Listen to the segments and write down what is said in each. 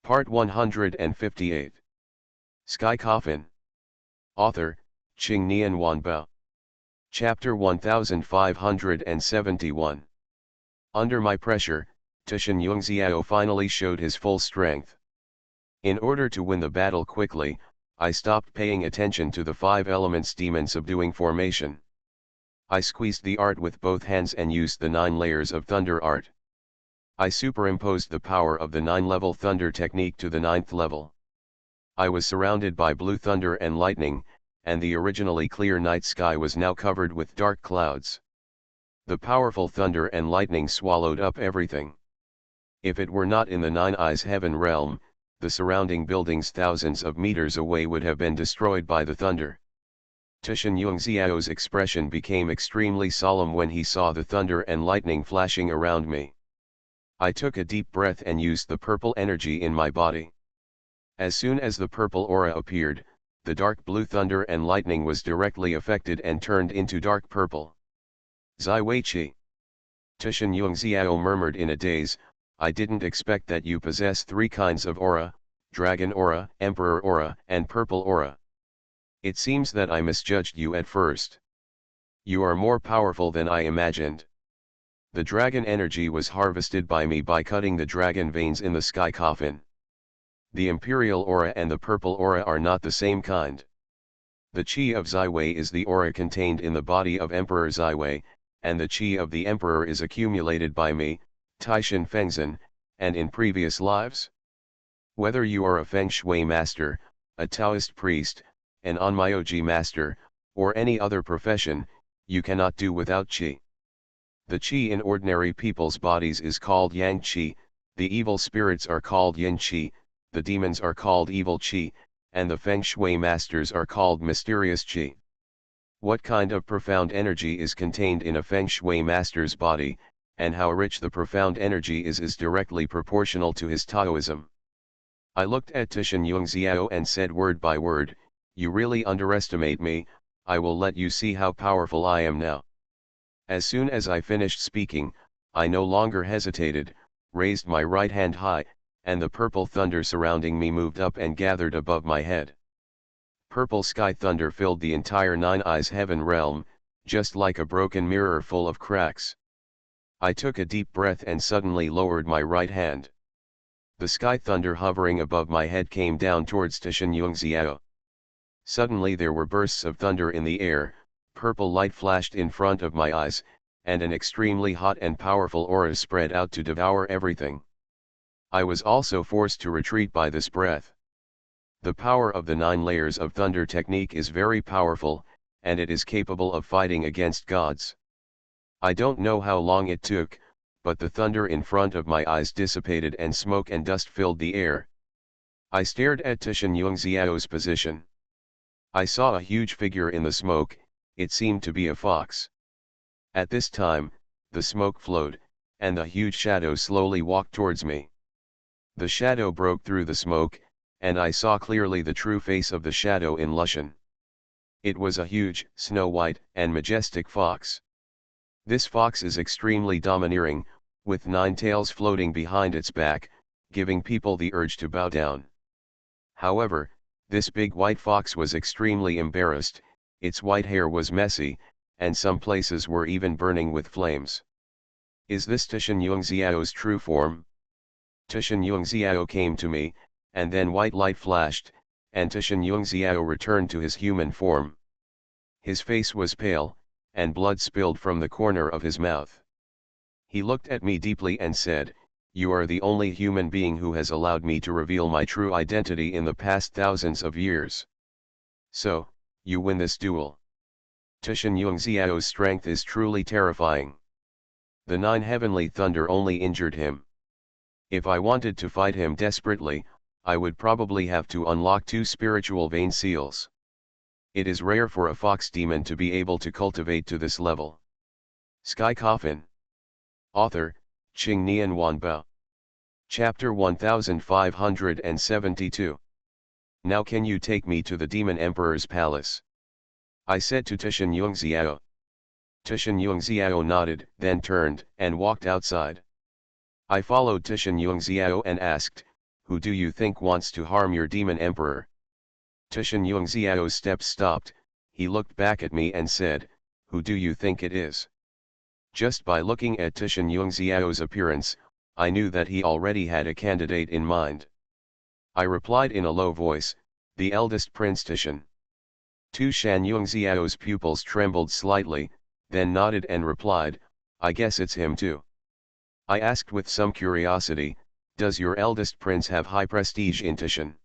Part 158. Sky Coffin. Author, Qing Nian Wanbao. Chapter 1571. Under my pressure, Tushan Yungxiao finally showed his full strength. In order to win the battle quickly, I stopped paying attention to the 5 elements demon subduing formation. I squeezed the art with both hands and used the 9 layers of thunder art. I superimposed the power of the 9-level thunder technique to the 9th level. I was surrounded by blue thunder and lightning, and the originally clear night sky was now covered with dark clouds. The powerful thunder and lightning swallowed up everything. If it were not in the 9 Eyes heaven realm, the surrounding buildings thousands of meters away would have been destroyed by the thunder. Tushan Yungxiao's expression became extremely solemn when he saw the thunder and lightning flashing around me. I took a deep breath and used the purple energy in my body. As soon as the purple aura appeared, the dark blue thunder and lightning was directly affected and turned into dark purple. Zai Wei Qi. Tushan Yungxiao murmured in a daze, I didn't expect that you possess 3 kinds of aura, dragon aura, emperor aura, and purple aura. It seems that I misjudged you at first. You are more powerful than I imagined. The dragon energy was harvested by me by cutting the dragon veins in the sky coffin. The imperial aura and the purple aura are not the same kind. The qi of Zai Wei is the aura contained in the body of Emperor Zai Wei, and the qi of the emperor is accumulated by me, Taishan Fengzhen, and in previous lives. Whether you are a Feng Shui master, a Taoist priest, an Onmyoji master, or any other profession, you cannot do without qi. The qi in ordinary people's bodies is called yang qi, the evil spirits are called yin qi, the demons are called evil qi, and the Feng Shui masters are called mysterious qi. What kind of profound energy is contained in a Feng Shui master's body, and how rich the profound energy is directly proportional to his Taoism. I looked at Tushan Yungxiao and said word by word, you really underestimate me, I will let you see how powerful I am now. As soon as I finished speaking, I no longer hesitated, raised my right hand high, and the purple thunder surrounding me moved up and gathered above my head. Purple sky thunder filled the entire 9 Eyes heaven realm, just like a broken mirror full of cracks. I took a deep breath and suddenly lowered my right hand. The sky thunder hovering above my head came down towards Tushan Yungxiao. Suddenly there were bursts of thunder in the air, purple light flashed in front of my eyes, and an extremely hot and powerful aura spread out to devour everything. I was also forced to retreat by this breath. The power of the 9 layers of thunder technique is very powerful, and it is capable of fighting against gods. I don't know how long it took, but the thunder in front of my eyes dissipated and smoke and dust filled the air. I stared at Tushan Yungxiao's position. I saw a huge figure in the smoke, it seemed to be a fox. At this time, the smoke flowed, and the huge shadow slowly walked towards me. The shadow broke through the smoke, and I saw clearly the true face of the shadow in Lushan. It was a huge, snow-white, and majestic fox. This fox is extremely domineering, with 9 tails floating behind its back, giving people the urge to bow down. However, this big white fox was extremely embarrassed, its white hair was messy, and some places were even burning with flames. Is this Tushan Yungxiao's true form? Tushan Yungxiao came to me, and then white light flashed, and Tushan Yungxiao returned to his human form. His face was pale, and blood spilled from the corner of his mouth. He looked at me deeply and said, you are the only human being who has allowed me to reveal my true identity in the past thousands of years. So, you win this duel. Tushan Yungxiao's strength is truly terrifying. The 9 heavenly thunder only injured him. If I wanted to fight him desperately, I would probably have to unlock 2 spiritual vein seals. It is rare for a fox demon to be able to cultivate to this level. Sky Coffin. Author, Qing Nian Wanbao. Chapter 1572. Now can you take me to the Demon Emperor's palace? I said to Tushan Yungxiao. Tushan Yungxiao nodded, then turned, and walked outside. I followed Tushan Yungxiao and asked, who do you think wants to harm your demon emperor? Tushan Yongxiao's steps stopped, he looked back at me and said, who do you think it is? Just by looking at Tushan Yongxiao's appearance, I knew that he already had a candidate in mind. I replied in a low voice, the eldest Prince Tushan. Tushan Yongxiao's pupils trembled slightly, then nodded and replied, I guess it's him too. I asked with some curiosity, does your eldest prince have high prestige in Tushan?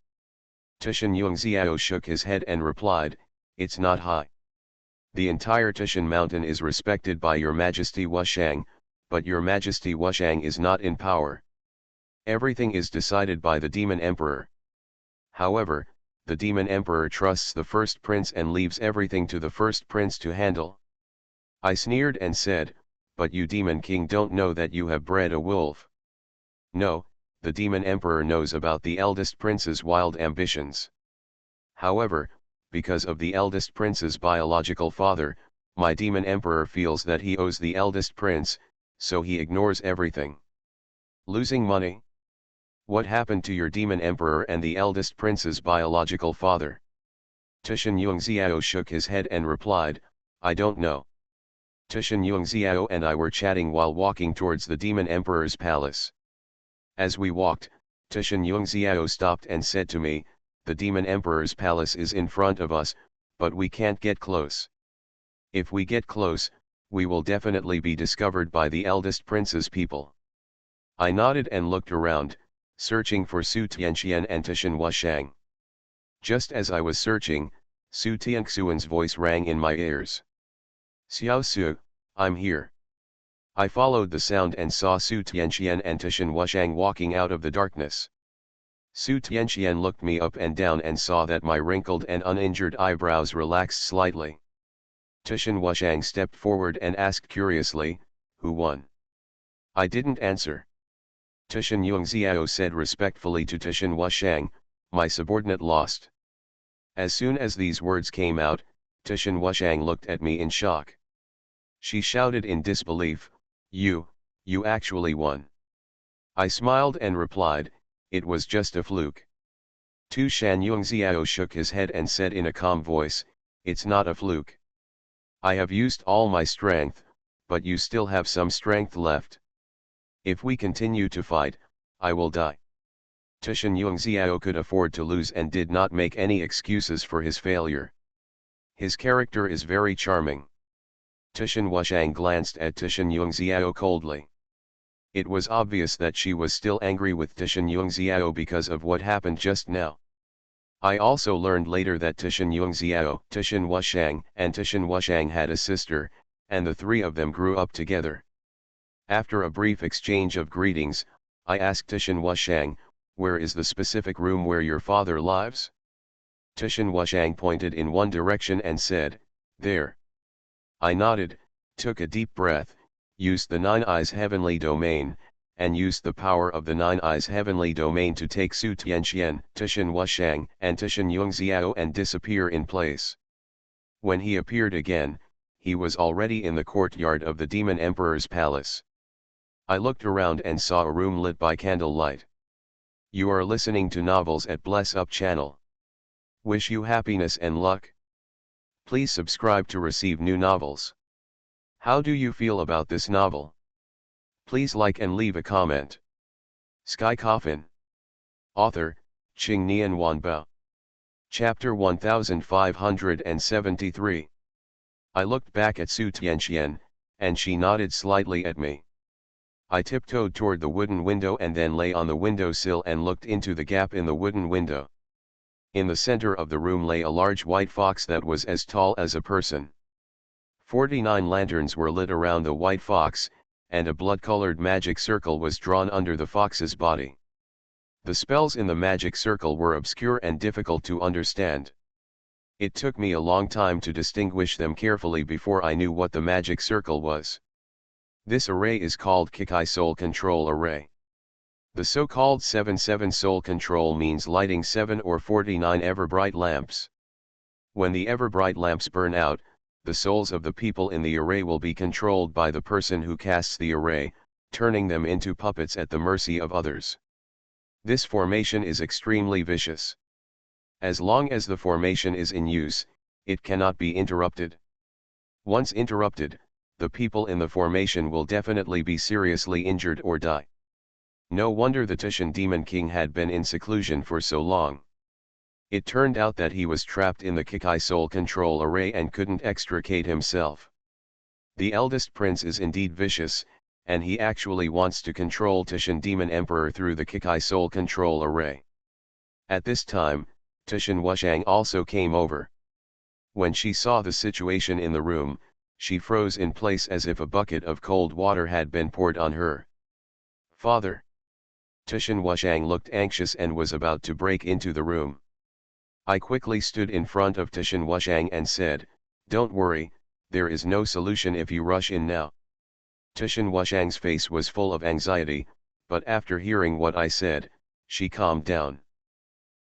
Tushan Yongxiao shook his head and replied, it's not high. The entire Tushan mountain is respected by your Majesty Wushang, but your Majesty Wushang is not in power. Everything is decided by the demon emperor. However, the demon emperor trusts the first prince and leaves everything to the first prince to handle. I sneered and said, but you demon king don't know that you have bred a wolf. No, the demon emperor knows about the eldest prince's wild ambitions. However, because of the eldest prince's biological father, my demon emperor feels that he owes the eldest prince, so he ignores everything. Losing money? What happened to your demon emperor and the eldest prince's biological father? Tushan Yongxiao shook his head and replied, I don't know. Tushan Yongxiao and I were chatting while walking towards the demon emperor's palace. As we walked, Tushan Yongxiao stopped and said to me, the demon emperor's palace is in front of us, but we can't get close. If we get close, we will definitely be discovered by the eldest prince's people. I nodded and looked around, searching for Su Tianxian and Tushan Wushang. Just as I was searching, Su Tianxuan's voice rang in my ears. Xiao Su, I'm here. I followed the sound and saw Su Tianxian and Tushan Wushang walking out of the darkness. Su Tianxian looked me up and down and saw that my wrinkled and uninjured eyebrows relaxed slightly. Tushan Wushang stepped forward and asked curiously, who won? I didn't answer. Tushan Yongxiao said respectfully to Tushan Wushang, my subordinate lost. As soon as these words came out, Tushan Wushang looked at me in shock. She shouted in disbelief, you actually won. I smiled and replied, it was just a fluke. Tushan Yongxiao shook his head and said in a calm voice, it's not a fluke. I have used all my strength, but you still have some strength left. If we continue to fight, I will die. Tushan Yongxiao could afford to lose and did not make any excuses for his failure. His character is very charming. Tushan Wushang glanced at Tushan Yongxiao coldly. It was obvious that she was still angry with Tushan Yongxiao because of what happened just now. I also learned later that Tushan Yongxiao, Tushan Wushang, and Tushan Wushang had a sister, and the three of them grew up together. After a brief exchange of greetings, I asked Tushan Wushang, where is the specific room where your father lives? Tushan Wushang pointed in one direction and said, there. I nodded, took a deep breath, used the Nine Eyes Heavenly Domain, and used the power of the Nine Eyes Heavenly Domain to take Su Tianxian, Tushan Wushang, and Tushan Yongxiao and disappear in place. When he appeared again, he was already in the courtyard of the Demon Emperor's palace. I looked around and saw a room lit by candlelight. You are listening to Novels at Bless Up channel. Wish you happiness and luck. Please subscribe to receive new novels. How do you feel about this novel? Please like and leave a comment. Sky Coffin. Author, Qing Nian Wanbao. Chapter 1573. I looked back at Su Tianxian, and she nodded slightly at me. I tiptoed toward the wooden window and then lay on the windowsill and looked into the gap in the wooden window. In the center of the room lay a large white fox that was as tall as a person. 49 lanterns were lit around the white fox, and a blood-colored magic circle was drawn under the fox's body. The spells in the magic circle were obscure and difficult to understand. It took me a long time to distinguish them carefully before I knew what the magic circle was. This array is called Kikai Soul Control Array. The so-called 7-7 soul control means lighting 7 or 49 ever-bright lamps. When the ever-bright lamps burn out, the souls of the people in the array will be controlled by the person who casts the array, turning them into puppets at the mercy of others. This formation is extremely vicious. As long as the formation is in use, it cannot be interrupted. Once interrupted, the people in the formation will definitely be seriously injured or die. No wonder the Tushan Demon King had been in seclusion for so long. It turned out that he was trapped in the Kikai Soul Control Array and couldn't extricate himself. The eldest prince is indeed vicious, and he actually wants to control Tushan Demon Emperor through the Kikai Soul Control Array. At this time, Tushan Wushang also came over. When she saw the situation in the room, she froze in place as if a bucket of cold water had been poured on her. "Father!" Tushan Wushang looked anxious and was about to break into the room. I quickly stood in front of Tushan Wushang and said, "Don't worry, there is no solution if you rush in now." Tushan Wushang's face was full of anxiety, but after hearing what I said, she calmed down.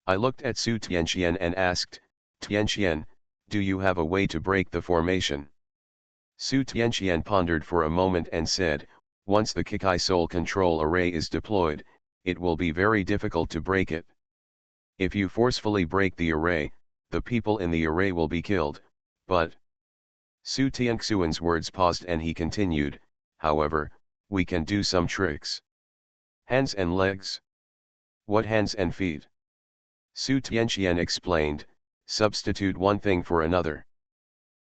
I looked at Su Tianxian and asked, "Tianxian, do you have a way to break the formation?" Su Tianxian pondered for a moment and said, "Once the Kikai Soul Control Array is deployed, it will be very difficult to break it. If you forcefully break the array, the people in the array will be killed, but..." Su Tianxian's words paused and he continued, "However, we can do some tricks." "Hands and legs?" "What hands and feet?" Su Tianxian explained, "Substitute one thing for another."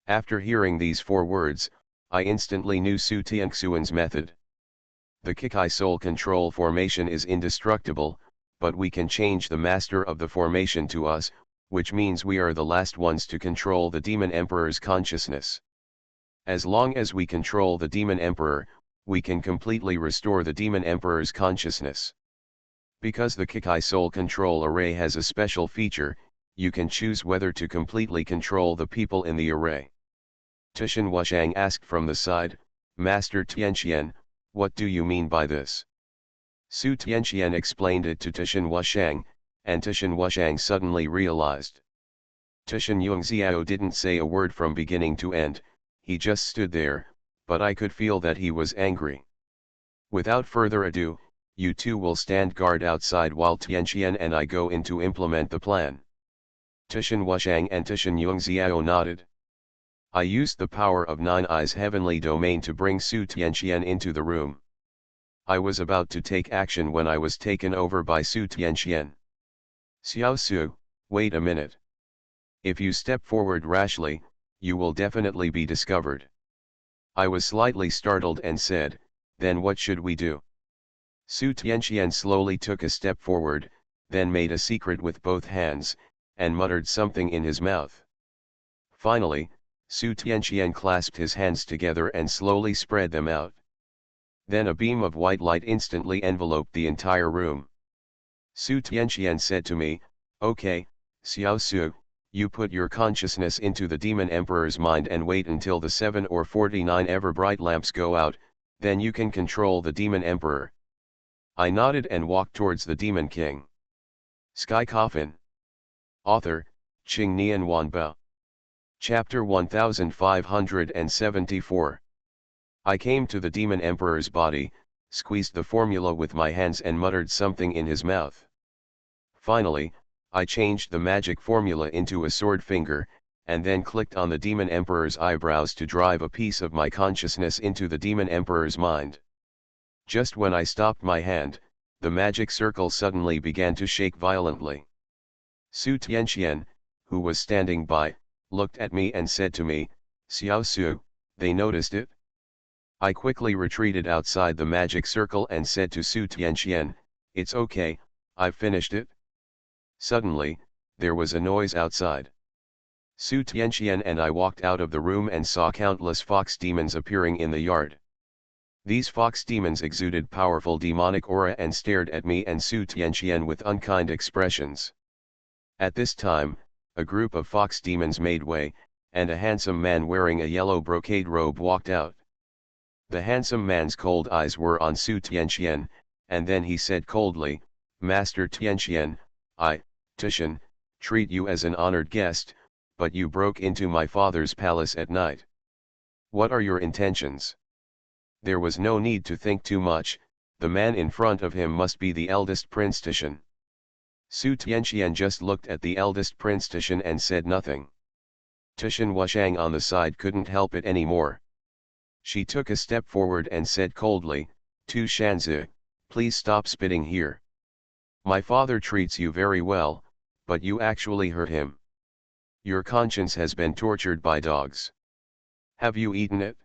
After hearing these 4 words, I instantly knew Su Tianxian's method. The Kikai Soul Control formation is indestructible, but we can change the master of the formation to us, which means we are the last ones to control the Demon Emperor's consciousness. As long as we control the Demon Emperor, we can completely restore the Demon Emperor's consciousness. Because the Kikai Soul Control Array has a special feature, you can choose whether to completely control the people in the array. Tushan Wushang asked from the side, "Master Tianxian, what do you mean by this?" Su Tianxian explained it to Tushan Wushang, and Tushan Wushang suddenly realized. Tushan Yongxiao didn't say a word from beginning to end, he just stood there, but I could feel that he was angry. "Without further ado, you two will stand guard outside while Tianxian and I go in to implement the plan." Tushan Wushang and Tushan Yongxiao nodded. I used the power of 9 Eyes Heavenly Domain to bring Su Tianxian into the room. I was about to take action when I was taken over by Su Tianxian. "Xiao Su, wait a minute. If you step forward rashly, you will definitely be discovered." I was slightly startled and said, "Then what should we do?" Su Tianxian slowly took a step forward, then made a secret with both hands, and muttered something in his mouth. Finally, Su Tianxian clasped his hands together and slowly spread them out. Then a beam of white light instantly enveloped the entire room. Su Tianxian said to me, "Okay, Xiao Su, you put your consciousness into the Demon Emperor's mind and wait until the 7 or 49 ever-bright lamps go out, then you can control the Demon Emperor." I nodded and walked towards the Demon King. Sky Coffin. Author, Qing Nian Wanbao. Chapter 1574. I came to the Demon Emperor's body, squeezed the formula with my hands and muttered something in his mouth. Finally, I changed the magic formula into a sword finger, and then clicked on the Demon Emperor's eyebrows to drive a piece of my consciousness into the Demon Emperor's mind. Just when I stopped my hand, the magic circle suddenly began to shake violently. Su Tianxian, who was standing by, looked at me and said to me, "Xiao Su, they noticed it?" I quickly retreated outside the magic circle and said to Su Tianxian, "It's okay, I've finished it." Suddenly, there was a noise outside. Su Tianxian and I walked out of the room and saw countless fox demons appearing in the yard. These fox demons exuded powerful demonic aura and stared at me and Su Tianxian with unkind expressions. At this time, a group of fox demons made way, and a handsome man wearing a yellow brocade robe walked out. The handsome man's cold eyes were on Su Tianxian, and then he said coldly, "Master Tianxian, I, Tushan, treat you as an honored guest, but you broke into my father's palace at night. What are your intentions?" There was no need to think too much, the man in front of him must be the eldest Prince Tushan. Su Tianqian just looked at the eldest prince Tushan and said nothing. Tushan Wushang on the side couldn't help it anymore. She took a step forward and said coldly, Tu Shanzi, please stop spitting here. My father treats you very well, but you actually hurt him. Your conscience has been tortured by dogs. Have you eaten it?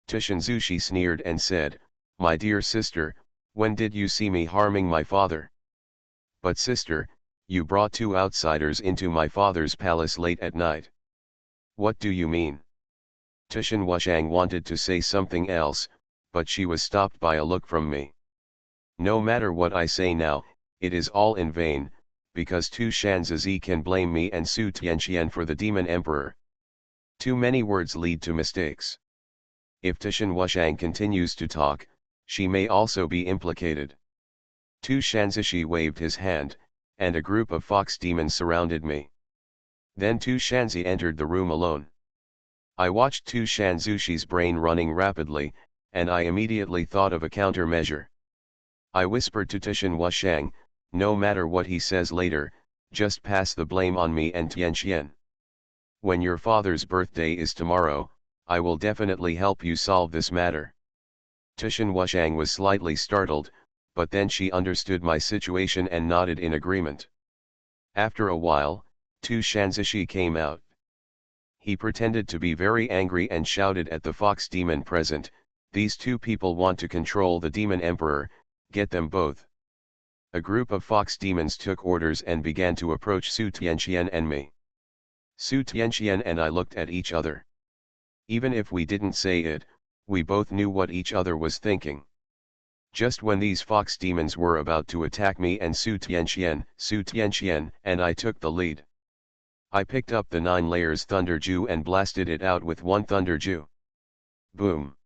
Tushan Zushi sneered and said, My dear sister, when did you see me harming my father? But sister, you brought two outsiders into my father's palace late at night. What do you mean? Tushan Wushang wanted to say something else, but she was stopped by a look from me. No matter what I say now, it is all in vain, because Tu Shanzi can blame me and Su Tianqian for the demon emperor. Too many words lead to mistakes. If Tushan Wushang continues to talk, she may also be implicated. Tu Shanzi waved his hand, and a group of fox demons surrounded me. Then Tu Shanzi entered the room alone. I watched Tu Shanzi's brain running rapidly, and I immediately thought of a countermeasure. I whispered to Tushan Wushang, no matter what he says later, just pass the blame on me and Tianqian. When your father's birthday is tomorrow, I will definitely help you solve this matter. Tushan Wushang was slightly startled, but then she understood my situation and nodded in agreement. After a while, Tu Shanzi came out. He pretended to be very angry and shouted at the fox demon present, these two people want to control the demon emperor, get them both. A group of fox demons took orders and began to approach Su Tianqian and me. Su Tianqian and I looked at each other. Even if we didn't say it, we both knew what each other was thinking. Just when these fox demons were about to attack me and Su Tianqian and I took the lead. I picked up the 9 layers Thunder Dew and blasted it out with one Thunder Dew. Boom!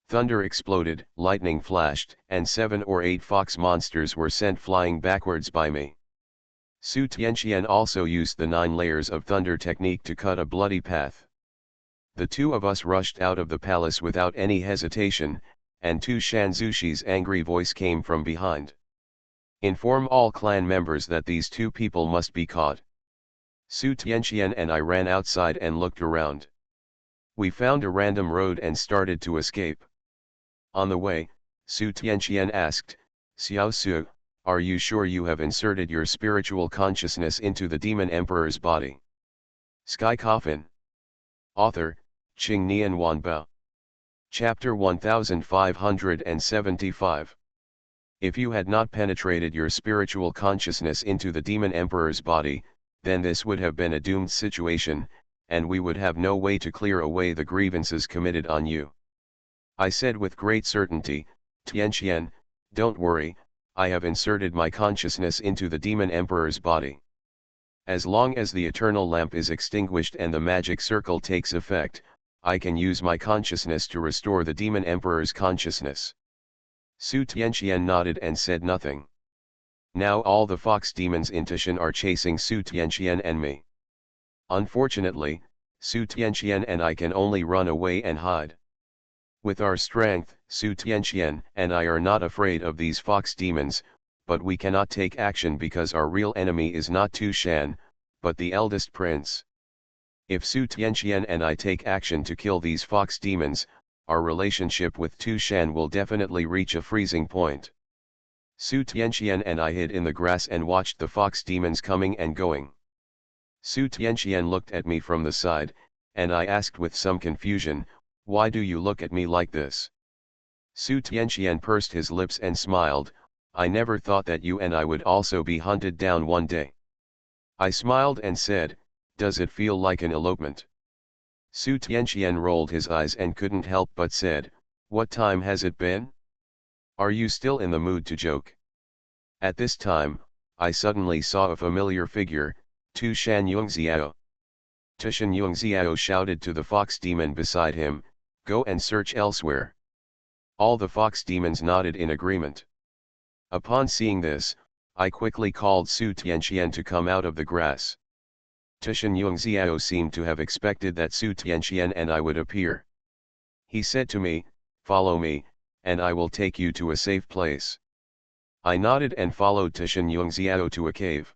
Thunder exploded, lightning flashed, and 7 or 8 fox monsters were sent flying backwards by me. Su Tianqian also used the 9 layers of thunder technique to cut a bloody path. The two of us rushed out of the palace without any hesitation, and Tu Shanzi's angry voice came from behind. Inform all clan members that these two people must be caught. Su Tianqian and I ran outside and looked around. We found a random road and started to escape. On the way, Su Tianqian asked, Xiao Su, are you sure you have inserted your spiritual consciousness into the demon emperor's body? Sky Coffin. Author, Qing Nian Wanbao. Chapter 1575. If you had not penetrated your spiritual consciousness into the demon emperor's body, then this would have been a doomed situation, and we would have no way to clear away the grievances committed on you. I said with great certainty, Tianqian, don't worry, I have inserted my consciousness into the demon emperor's body. As long as the eternal lamp is extinguished and the magic circle takes effect, I can use my consciousness to restore the demon emperor's consciousness. Su Tianqian nodded and said nothing. Now all the fox demons in Tushan are chasing Su Tianqian and me. Unfortunately, Su Tianqian and I can only run away and hide. With our strength, Su Tianqian and I are not afraid of these fox demons, but we cannot take action because our real enemy is not Tu Shan, but the eldest prince. If Su Tianqian and I take action to kill these fox demons, our relationship with Tu Shan will definitely reach a freezing point. Su Tianqian and I hid in the grass and watched the fox demons coming and going. Su Tianqian looked at me from the side, and I asked with some confusion, why do you look at me like this? Su Tianqian pursed his lips and smiled, I never thought that you and I would also be hunted down one day. I smiled and said, does it feel like an elopement? Su Tianqian rolled his eyes and couldn't help but said, what time has it been? Are you still in the mood to joke? At this time, I suddenly saw a familiar figure, Tu Shan Yongxiao. Tushan Yongxiao shouted to the fox demon beside him, go and search elsewhere. All the fox demons nodded in agreement. Upon seeing this, I quickly called Su Tianqian to come out of the grass. Tushan Yongxiao seemed to have expected that Su Tianqian and I would appear. He said to me, follow me, and I will take you to a safe place. I nodded and followed Tishan Yungziao to a cave.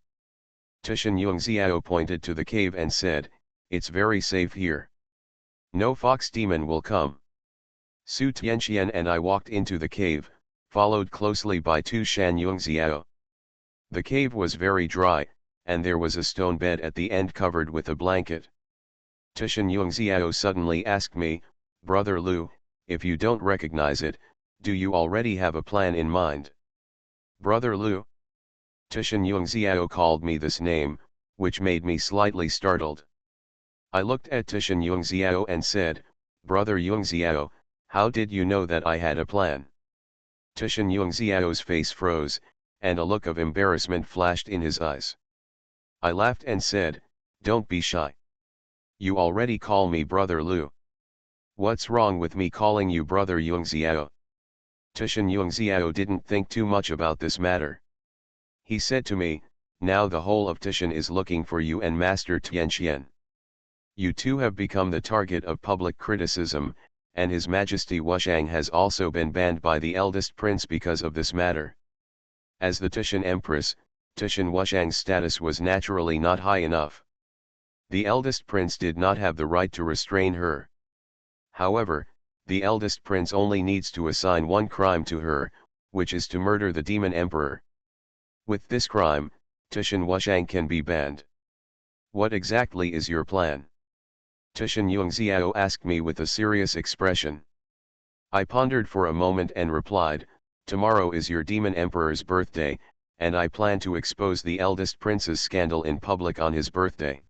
Tishan Yungziao pointed to the cave and said, "It's very safe here. No fox demon will come." Su Tianxian and I walked into the cave, followed closely by Tu Shan Yungziao. The cave was very dry, and there was a stone bed at the end covered with a blanket. Tishan Yungziao suddenly asked me, "Brother Lu, if you don't recognize it, do you already have a plan in mind?" "Brother Lu?" Tishan Yungziao called me this name, which made me slightly startled. I looked at Tishan Yungziao and said, "Brother Yungziao, how did you know that I had a plan?" Tishan Yungziao's face froze, and a look of embarrassment flashed in his eyes. I laughed and said, "Don't be shy. You already call me Brother Lu. What's wrong with me calling you Brother Yungziao?" Tishan Yungziao didn't think too much about this matter. He said to me, "Now the whole of Tishan is looking for you and Master Tianxian. You two have become the target of public criticism, and His Majesty Wushang has also been banned by the eldest prince because of this matter." As the Tishan Empress, Tishan Wushang's status was naturally not high enough. The eldest prince did not have the right to restrain her. However, the eldest prince only needs to assign one crime to her, which is to murder the demon emperor. With this crime, Tishan Wushang can be banned. "What exactly is your plan?" Tishan Yungziao asked me with a serious expression. I pondered for a moment and replied, "Tomorrow is your demon emperor's birthday, and I plan to expose the eldest prince's scandal in public on his birthday."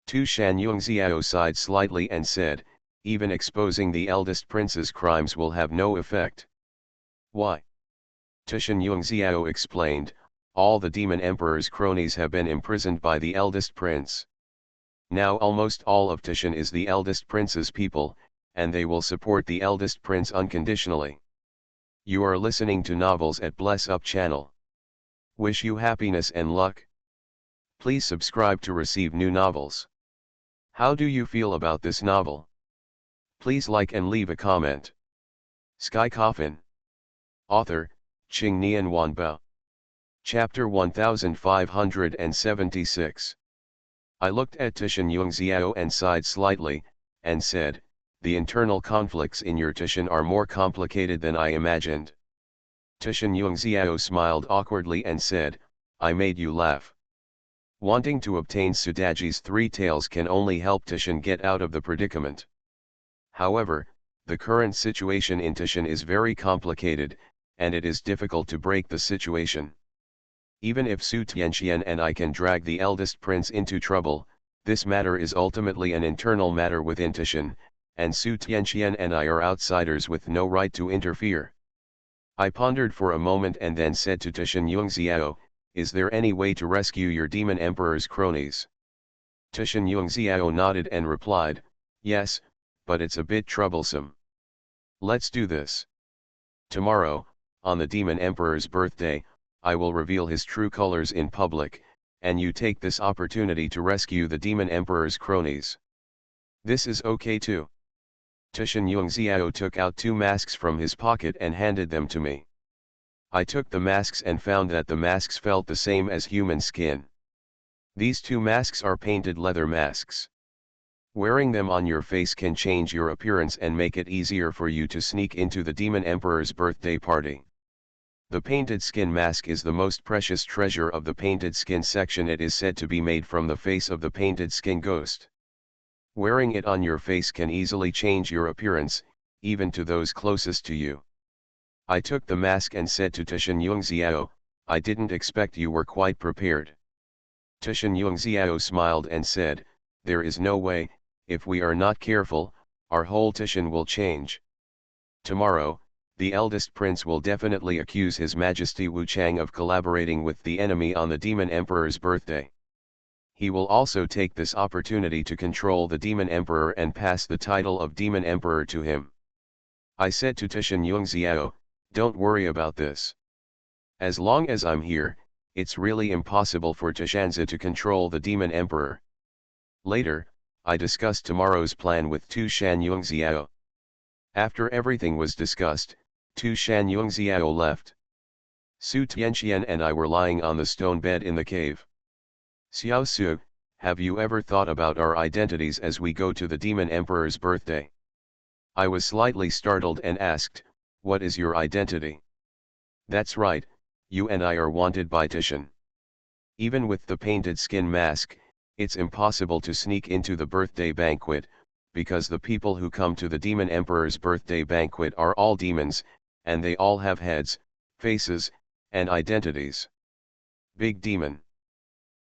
Tu Shan Yungziao sighed slightly and said, "Even exposing the eldest prince's crimes will have no effect." "Why?" Tishan Yungziao explained, "All the demon emperor's cronies have been imprisoned by the eldest prince. Now almost all of Tishan is the eldest prince's people, and they will support the eldest prince unconditionally." You are listening to Novels at Bless Up channel. Wish you happiness and luck. Please subscribe to receive new novels. How do you feel about this novel? Please like and leave a comment. Sky Coffin. Author, Qing Nian Wanbao. Chapter 1576. I looked at Tishan Yungziao and sighed slightly, and said, "The internal conflicts in your Tishan are more complicated than I imagined." Tishan Yungziao smiled awkwardly and said, "I made you laugh. Wanting to obtain Sudaji's 3 tails can only help Tishan get out of the predicament. However, the current situation in Tishan is very complicated, and it is difficult to break the situation. Even if Su Tianxian and I can drag the eldest prince into trouble, this matter is ultimately an internal matter within Tishan, and Su Tianxian and I are outsiders with no right to interfere." I pondered for a moment and then said to Tishan Yungziao, "Is there any way to rescue your demon emperor's cronies?" Tishan Yungziao nodded and replied, "Yes, but it's a bit troublesome. Let's do this. Tomorrow, on the demon emperor's birthday, I will reveal his true colors in public, and you take this opportunity to rescue the demon emperor's cronies. This is okay too." Tishan Yungziao took out 2 masks from his pocket and handed them to me. I took the masks and found that the masks felt the same as human skin. These 2 masks are painted leather masks. Wearing them on your face can change your appearance and make it easier for you to sneak into the demon emperor's birthday party. The painted skin mask is the most precious treasure of the painted skin section. It is said to be made from the face of the painted skin ghost. Wearing it on your face can easily change your appearance, even to those closest to you. I took the mask and said to Tishan Yungziao, "I didn't expect you were quite prepared." Tishan Yungziao smiled and said, "There is no way, if we are not careful, our whole Tishan will change. Tomorrow, the eldest prince will definitely accuse His Majesty Wuchang of collaborating with the enemy on the demon emperor's birthday. He will also take this opportunity to control the demon emperor and pass the title of demon emperor to him." I said to Tishan Yungziao, "Don't worry about this. As long as I'm here, it's really impossible for Tishanzi to control the demon emperor." Later, I discussed tomorrow's plan with Tu Shan Yungziao. After everything was discussed, Tu Shan Yungziao left. Su Tianqian and I were lying on the stone bed in the cave. Xiao Su, have you ever thought about our identities as we go to the Demon Emperor's birthday? I was slightly startled and asked, what is your identity? That's right, you and I are wanted by Titian. Even with the painted skin mask, it's impossible to sneak into the birthday banquet, because the people who come to the Demon Emperor's birthday banquet are all demons, and they all have heads, faces, and identities. Big Demon.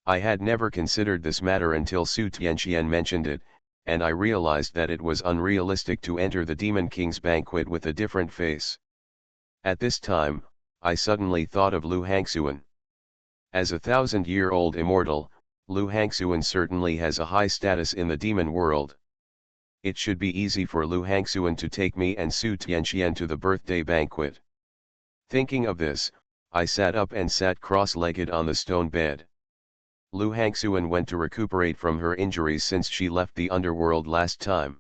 I had never considered this matter until Su Tianqian mentioned it, and I realized that it was unrealistic to enter the Demon King's banquet with a different face. At this time, I suddenly thought of Lu Hangxuan. As a 1,000-year-old immortal, Lu Hangxuan certainly has a high status in the demon world. It should be easy for Lu Hangxuan to take me and Su Tianqian to the birthday banquet. Thinking of this, I sat up and sat cross-legged on the stone bed. Lu Hangxuan went to recuperate from her injuries since she left the underworld last time.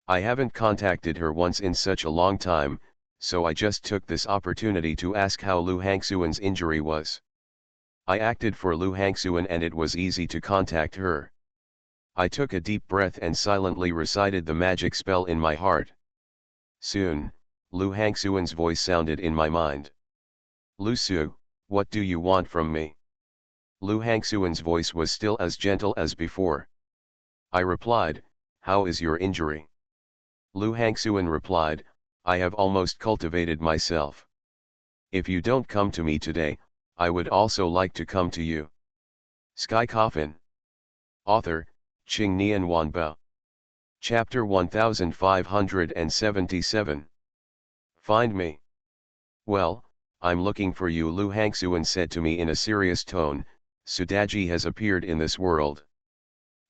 I haven't contacted her once in such a long time, so I just took this opportunity to ask how Lu Hangxuan's injury was. I acted for Lu Hangxuan and it was easy to contact her. I took a deep breath and silently recited the magic spell in my heart. Soon, Lu Hangxuan's voice sounded in my mind. Lu Su, what do you want from me? Lu Hangxuan's voice was still as gentle as before. I replied, how is your injury? Lu Hangxuan replied, I have almost cultivated myself. If you don't come to me today, I would also like to come to you. Sky Coffin. Author, Qing Nian Wanbao. Chapter 1577. Find me. Well, I'm looking for you, Lu Hangxuan said to me in a serious tone. Sudaji has appeared in this world.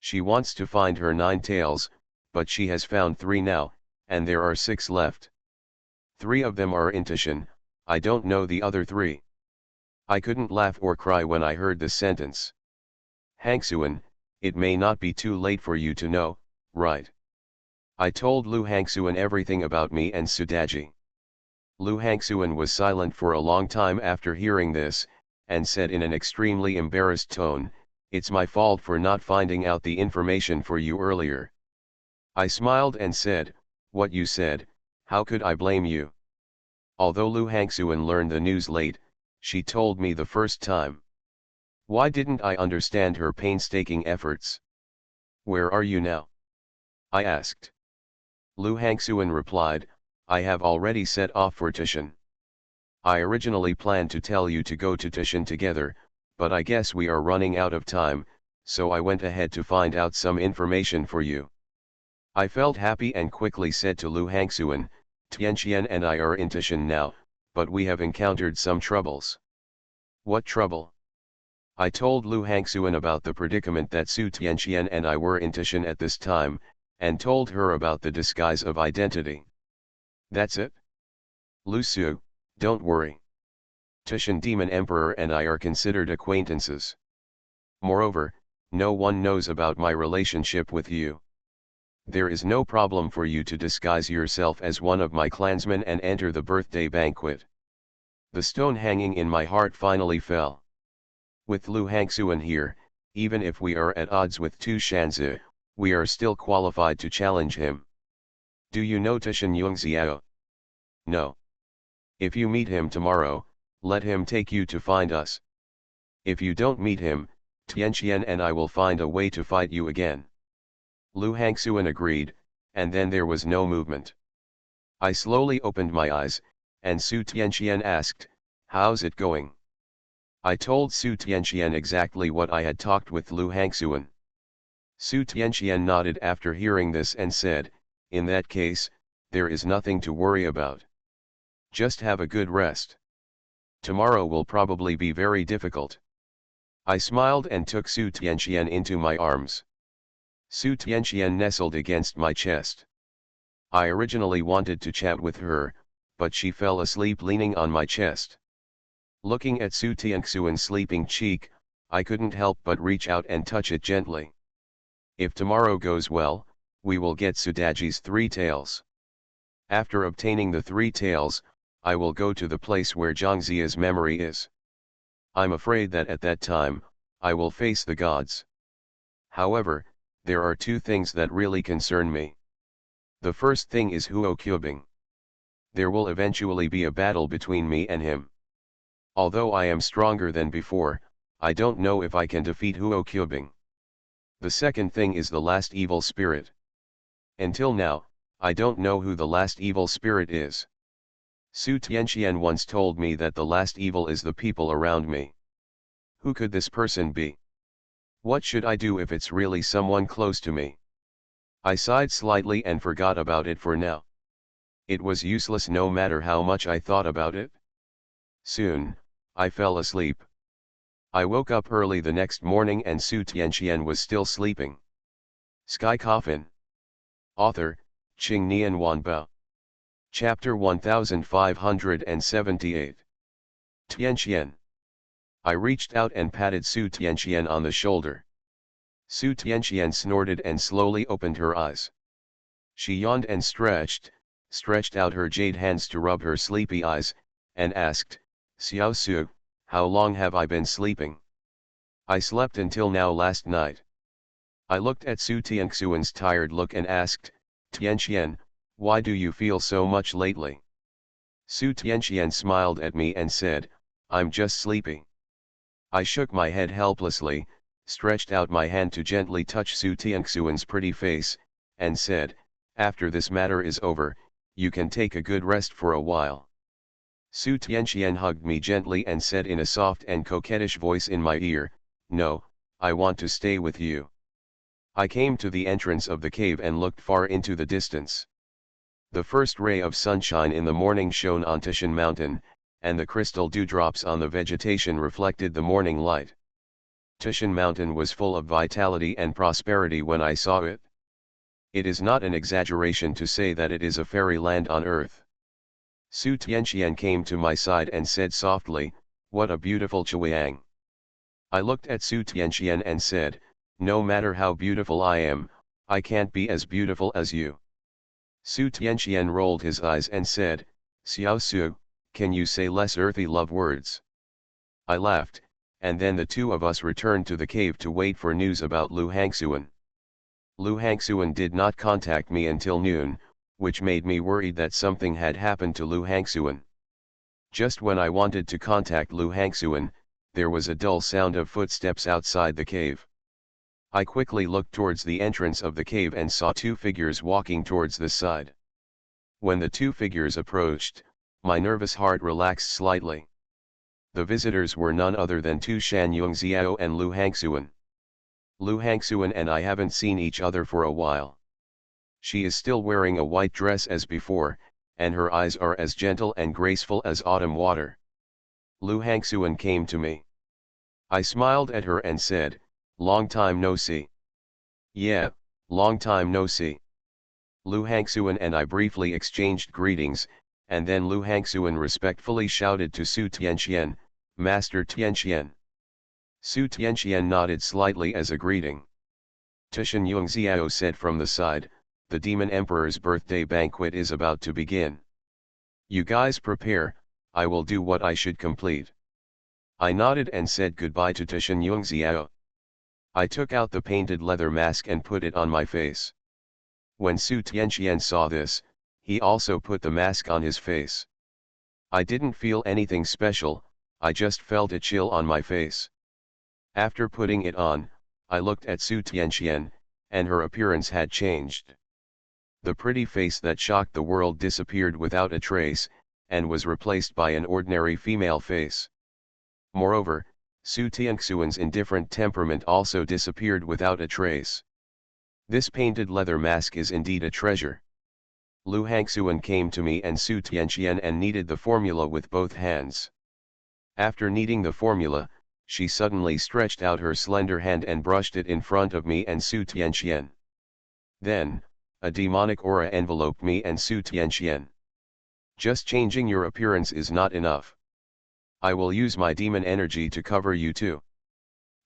She wants to find her 9 tails, but she has found 3 now, and there are 6 left. 3 of them are in Titian, I don't know the other 3. I couldn't laugh or cry when I heard this sentence. Hangxuan, it may not be too late for you to know, right? I told Lu Hangxuan everything about me and Sudaji. Lu Hangxuan was silent for a long time after hearing this, and said in an extremely embarrassed tone, it's my fault for not finding out the information for you earlier. I smiled and said, what you said, how could I blame you? Although Lu Hangxuan learned the news late, she told me the first time. Why didn't I understand her painstaking efforts? Where are you now? I asked. Lu Hangxuan replied, I have already set off for Titian. I originally planned to tell you to go to Titian together, but I guess we are running out of time, so I went ahead to find out some information for you. I felt happy and quickly said to Lu Hangxuan, Tianqian and I are in Titian now, but we have encountered some troubles. What trouble? I told Lu Hangxuan about the predicament that Su Tianqian and I were in Titian at this time, and told her about the disguise of identity. That's it? Lu Su, don't worry. Titian Demon Emperor and I are considered acquaintances. Moreover, no one knows about my relationship with you. There is no problem for you to disguise yourself as one of my clansmen and enter the birthday banquet. The stone hanging in my heart finally fell. With Lu Hangxuan here, even if we are at odds with Tu Shanzi, we are still qualified to challenge him. Do you know Titian Yongxiao? No. If you meet him tomorrow, let him take you to find us. If you don't meet him, Tianqian and I will find a way to fight you again. Lu Hangxuan agreed, and then there was no movement. I slowly opened my eyes, and Su Tianqian asked, how's it going? I told Su Tianqian exactly what I had talked with Lu Hangxuan. Su Tianqian nodded after hearing this and said, in that case, there is nothing to worry about. Just have a good rest. Tomorrow will probably be very difficult. I smiled and took Su Tianqian into my arms. Su Tianqian nestled against my chest. I originally wanted to chat with her, but she fell asleep leaning on my chest. Looking at Su Tianxian's sleeping cheek, I couldn't help but reach out and touch it gently. If tomorrow goes well, we will get Sudaji's 3 tails. After obtaining the 3 tails, I will go to the place where Zhangzia's memory is. I'm afraid that at that time, I will face the gods. However, there are two things that really concern me. The first thing is Huo Qubing. There will eventually be a battle between me and him. Although I am stronger than before, I don't know if I can defeat Huo Qubing. The second thing is the last evil spirit. Until now, I don't know who the last evil spirit is. Su Tianxian once told me that the last evil is the people around me. Who could this person be? What should I do if it's really someone close to me? I sighed slightly and forgot about it for now. It was useless no matter how much I thought about it. Soon, I fell asleep. I woke up early the next morning and Su Tianxian was still sleeping. Sky Coffin. Author, Qing Nian Wanbao. Chapter 1578. Tianxian. I reached out and patted Su Tianxian on the shoulder. Su Tianxian snorted and slowly opened her eyes. She yawned and stretched out her jade hands to rub her sleepy eyes, and asked, "Xiao Su, how long have I been sleeping?" "I slept until now last night." I looked at Su Tianxuan's tired look and asked, "Tianxian, why do you feel so much lately?" Su Tianxian smiled at me and said, "I'm just sleepy." I shook my head helplessly, stretched out my hand to gently touch Su Tianxuan's pretty face, and said, "After this matter is over, you can take a good rest for a while." Su Tianxian hugged me gently and said in a soft and coquettish voice in my ear, "No, I want to stay with you." I came to the entrance of the cave and looked far into the distance. The first ray of sunshine in the morning shone on Tishan Mountain, and the crystal dewdrops on the vegetation reflected the morning light. Tishan Mountain was full of vitality and prosperity when I saw it. It is not an exaggeration to say that it is a fairyland on earth. Su Tianxian came to my side and said softly, "What a beautiful Chuang." I looked at Su Tianxian and said, "No matter how beautiful I am, I can't be as beautiful as you." Su Tianxian rolled his eyes and said, "Xiao Su, can you say less earthy love words?" I laughed, and then the two of us returned to the cave to wait for news about Lu Hangxuan. Lu Hangxuan did not contact me until noon, which made me worried that something had happened to Lu Hangxuan. Just when I wanted to contact Lu Hangxuan, there was a dull sound of footsteps outside the cave. I quickly looked towards the entrance of the cave and saw two figures walking towards the side. When the two figures approached, my nervous heart relaxed slightly. The visitors were none other than Tu Shan Yongxiao and Lu Hangxuan. Lu Hangxuan and I haven't seen each other for a while. She is still wearing a white dress as before, and her eyes are as gentle and graceful as autumn water. Lu Hangxuan came to me. I smiled at her and said, "Long time no see." "Yeah, long time no see." Lu Hangxuan and I briefly exchanged greetings, and then Lu Hangxuan respectfully shouted to Su Tianxian, "Master Tianxian." Su Tianxian nodded slightly as a greeting. Tishan Yongxiao said from the side, "The Demon Emperor's birthday banquet is about to begin. You guys prepare, I will do what I should complete." I nodded and said goodbye to Tishan Yongxiao. I took out the painted leather mask and put it on my face. When Su Tianxian saw this, he also put the mask on his face. I didn't feel anything special, I just felt a chill on my face. After putting it on, I looked at Su Tianxian, and her appearance had changed. The pretty face that shocked the world disappeared without a trace, and was replaced by an ordinary female face. Moreover, Su Tianxuan's indifferent temperament also disappeared without a trace. This painted leather mask is indeed a treasure. Lu Hangxuan came to me and Su Tianxian and kneaded the formula with both hands. After kneading the formula, she suddenly stretched out her slender hand and brushed it in front of me and Su Tianxian. Then, a demonic aura enveloped me and Su Tianxian. "Just changing your appearance is not enough. I will use my demon energy to cover you too.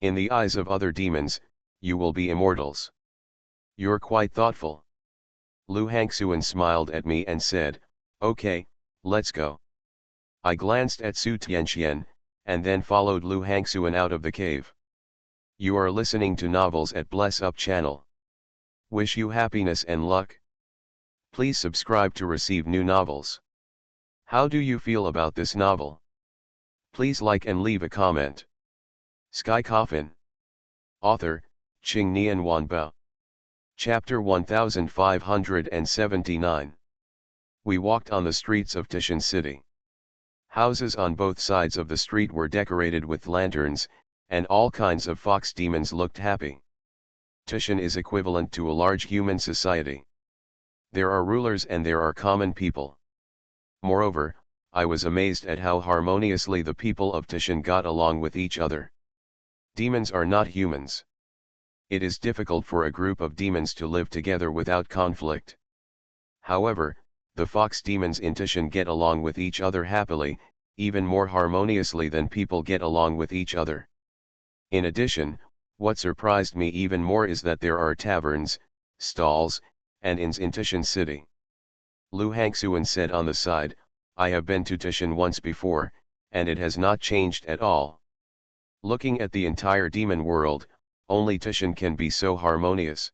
In the eyes of other demons, you will be immortals." "You're quite thoughtful." Lu Hangxuan smiled at me and said, "Okay, let's go." I glanced at Su Tianqian, and then followed Lu Hangxuan out of the cave. You are listening to Novels at Bless Up channel. Wish you happiness and luck. Please subscribe to receive new novels. How do you feel about this novel? Please like and leave a comment. Sky Coffin. Author, Qing Nian Wanbao. Chapter 1579. We walked on the streets of Tishan City. Houses on both sides of the street were decorated with lanterns, and all kinds of fox demons looked happy. Tishan is equivalent to a large human society. There are rulers and there are common people. Moreover, I was amazed at how harmoniously the people of Tishan got along with each other. Demons are not humans. It is difficult for a group of demons to live together without conflict. However, the fox demons in Tishan get along with each other happily, even more harmoniously than people get along with each other. In addition, what surprised me even more is that there are taverns, stalls, and inns in Tishan city. Lu Hangxuan said on the side, I have been to Tishan once before, and it has not changed at all. Looking at the entire demon world, only Tishan can be so harmonious.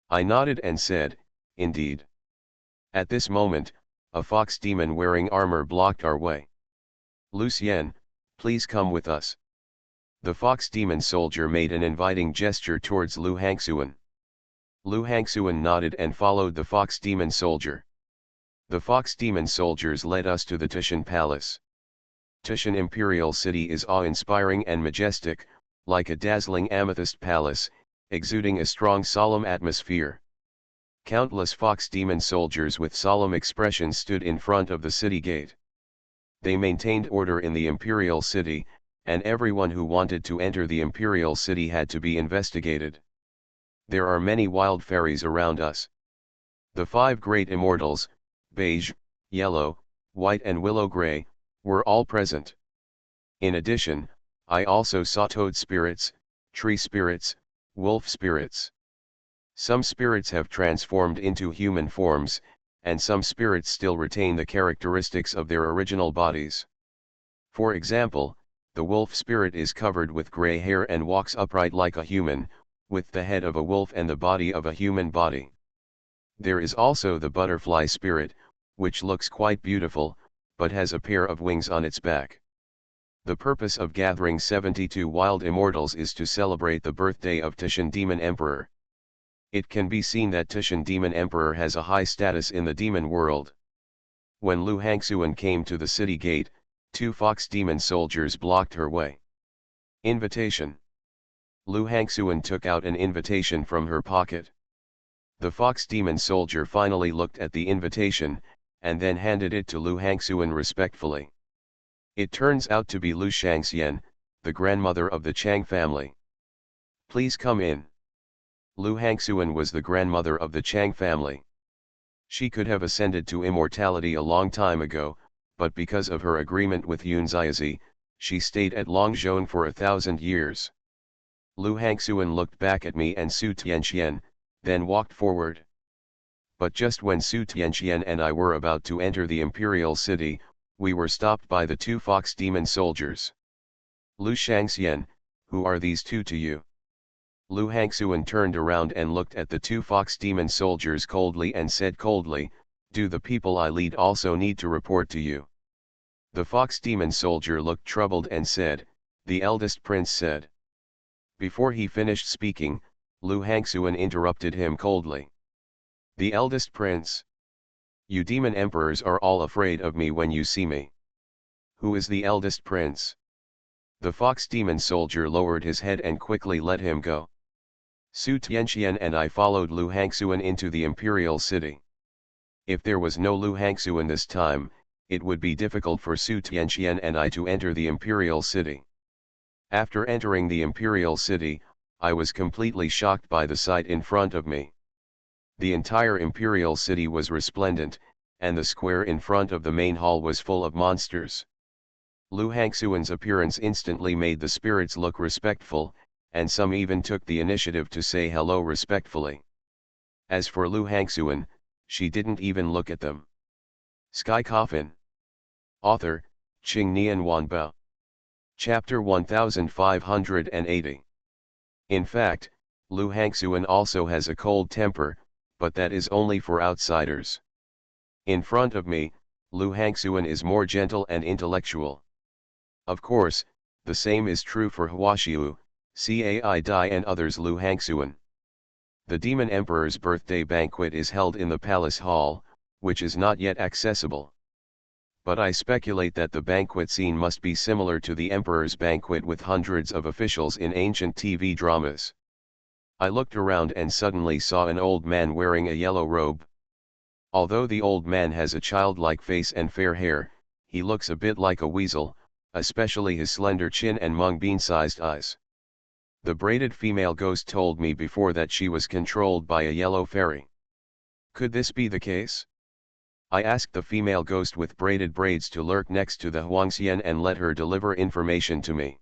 I nodded and said, indeed. At this moment, a fox demon wearing armor blocked our way. Lucien, please come with us. The fox demon soldier made an inviting gesture towards Lu Hangxuan. Lu Hangxuan nodded and followed the fox demon soldier. The fox demon soldiers led us to the Tishan Palace. Tishan Imperial City is awe-inspiring and majestic, like a dazzling amethyst palace, exuding a strong solemn atmosphere. Countless fox demon soldiers with solemn expressions stood in front of the city gate. They maintained order in the Imperial City, and everyone who wanted to enter the Imperial City had to be investigated. There are many wild fairies around us. The 5 great immortals, beige, yellow, white and willow gray, were all present. In addition, I also saw toad spirits, tree spirits, wolf spirits. Some spirits have transformed into human forms, and some spirits still retain the characteristics of their original bodies. For example, the wolf spirit is covered with gray hair and walks upright like a human, with the head of a wolf and the body of a human body. There is also the butterfly spirit, which looks quite beautiful, but has a pair of wings on its back. The purpose of gathering 72 wild immortals is to celebrate the birthday of Tishan Demon Emperor. It can be seen that Tishan Demon Emperor has a high status in the demon world. When Lu Hangxuan came to the city gate, 2 fox demon soldiers blocked her way. Invitation. Lu Hangxuan took out an invitation from her pocket. The fox demon soldier finally looked at the invitation, and then handed it to Lu Hangxuan respectfully. It turns out to be Lu Shangxian, the grandmother of the Chang family. Please come in. Lu Hangxuan was the grandmother of the Chang family. She could have ascended to immortality a long time ago, but because of her agreement with Yun Ziazi, she stayed at Longzhou for 1,000 years. Lu Hangxuan looked back at me and Su Tianqian, then walked forward. But just when Su Tianqian and I were about to enter the Imperial City, we were stopped by the 2 fox demon soldiers. Lu Shangxian, who are these 2 to you? Lu Hangxuan turned around and looked at the 2 fox demon soldiers coldly and said coldly, do the people I lead also need to report to you? The fox demon soldier looked troubled and said, the eldest prince said. Before he finished speaking, Lu Hangxuan interrupted him coldly. The eldest prince? You demon emperors are all afraid of me when you see me. Who is the eldest prince? The fox demon soldier lowered his head and quickly let him go. Su Tianqian and I followed Lu Hangxuan into the Imperial City. If there was no Lu Hangxuan this time, it would be difficult for Su Tianqian and I to enter the Imperial City. After entering the Imperial City, I was completely shocked by the sight in front of me. The entire Imperial City was resplendent, and the square in front of the main hall was full of monsters. Lu Hangxuan's appearance instantly made the spirits look respectful, and some even took the initiative to say hello respectfully. As for Lu Hangxuan, she didn't even look at them. Sky Coffin. Author, Qing Nian Wanbao. Chapter 1580. In fact, Lu Hangxuan also has a cold temper, but that is only for outsiders. In front of me, Lu Hangxuan is more gentle and intellectual. Of course, the same is true for Huaxiu, Cai Dai and others. Lu Hangxuan. The Demon Emperor's birthday banquet is held in the palace hall, which is not yet accessible. But I speculate that the banquet scene must be similar to the Emperor's banquet with hundreds of officials in ancient TV dramas. I looked around and suddenly saw an old man wearing a yellow robe. Although the old man has a childlike face and fair hair, he looks a bit like a weasel, especially his slender chin and mung bean-sized eyes. The braided female ghost told me before that she was controlled by a yellow fairy. Could this be the case? I asked the female ghost with braided braids to lurk next to the Huangxian and let her deliver information to me.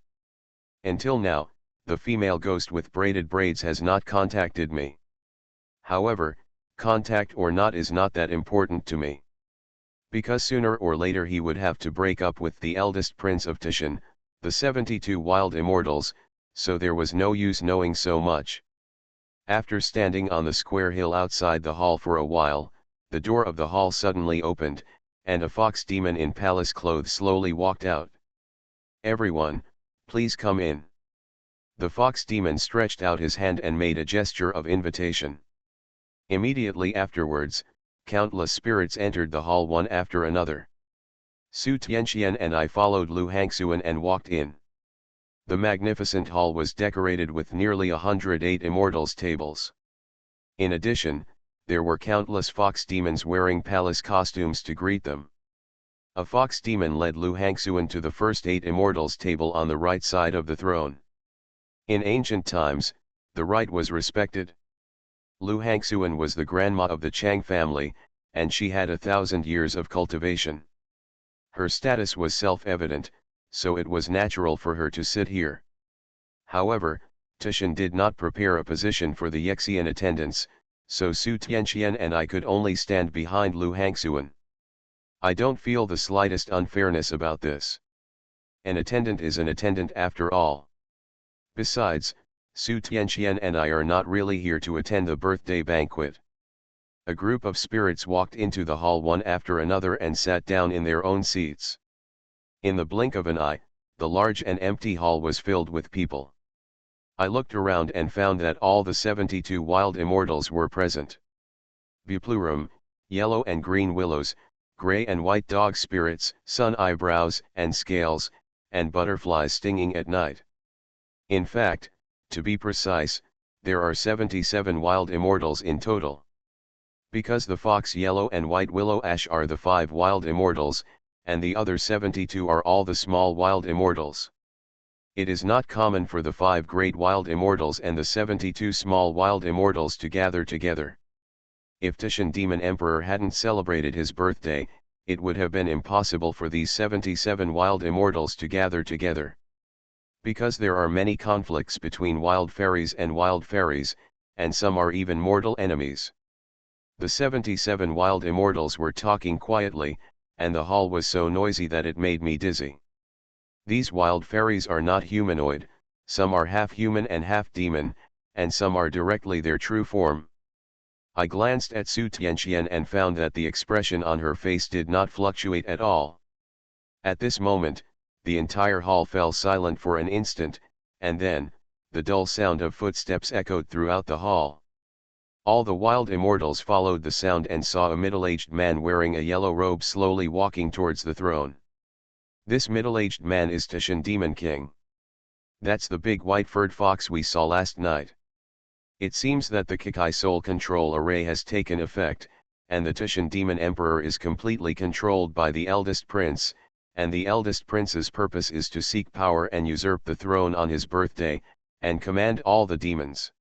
Until now, the female ghost with braided braids has not contacted me. However, contact or not is not that important to me. Because sooner or later he would have to break up with the eldest prince of Tishan, the 72 wild immortals, so there was no use knowing so much. After standing on the square hill outside the hall for a while, the door of the hall suddenly opened, and a fox demon in palace clothes slowly walked out. "Everyone, please come in." The fox demon stretched out his hand and made a gesture of invitation. Immediately afterwards, countless spirits entered the hall one after another. Su Tianxian and I followed Lu Hangxuan and walked in. The magnificent hall was decorated with nearly 108 immortals' tables. In addition, there were countless fox demons wearing palace costumes to greet them. A fox demon led Lu Hangxuan to the first 8 immortals' table on the right side of the throne. In ancient times, the right was respected. Lu Hangxuan was the grandma of the Chang family, and she had 1,000 years of cultivation. Her status was self-evident, so it was natural for her to sit here. However, Tishan did not prepare a position for the Yexian attendants, so Su Tianxian and I could only stand behind Lu Hangxuan. I don't feel the slightest unfairness about this. An attendant is an attendant after all. Besides, Su Tianxian and I are not really here to attend the birthday banquet. A group of spirits walked into the hall one after another and sat down in their own seats. In the blink of an eye, the large and empty hall was filled with people. I looked around and found that all the 72 wild immortals were present. Buplurum, yellow and green willows, gray and white dog spirits, sun eyebrows and scales, and butterflies stinging at night. In fact, to be precise, there are 77 wild immortals in total. Because the fox yellow and white willow ash are the 5 wild immortals, and the other 72 are all the small wild immortals. It is not common for the 5 great wild immortals and the 72 small wild immortals to gather together. If Tishan Demon Emperor hadn't celebrated his birthday, it would have been impossible for these 77 wild immortals to gather together. Because there are many conflicts between wild fairies, and some are even mortal enemies. The 77 wild immortals were talking quietly, and the hall was so noisy that it made me dizzy. These wild fairies are not humanoid, some are half human and half demon, and some are directly their true form. I glanced at Su Tianxian and found that the expression on her face did not fluctuate at all. At this moment, the entire hall fell silent for an instant, and then, the dull sound of footsteps echoed throughout the hall. All the wild immortals followed the sound and saw a middle-aged man wearing a yellow robe slowly walking towards the throne. This middle-aged man is Tishan Demon King. That's the big white-furred fox we saw last night. It seems that the Kikai Soul Control Array has taken effect, and the Tishan Demon Emperor is completely controlled by the eldest prince, and the eldest prince's purpose is to seek power and usurp the throne on his birthday, and command all the demons.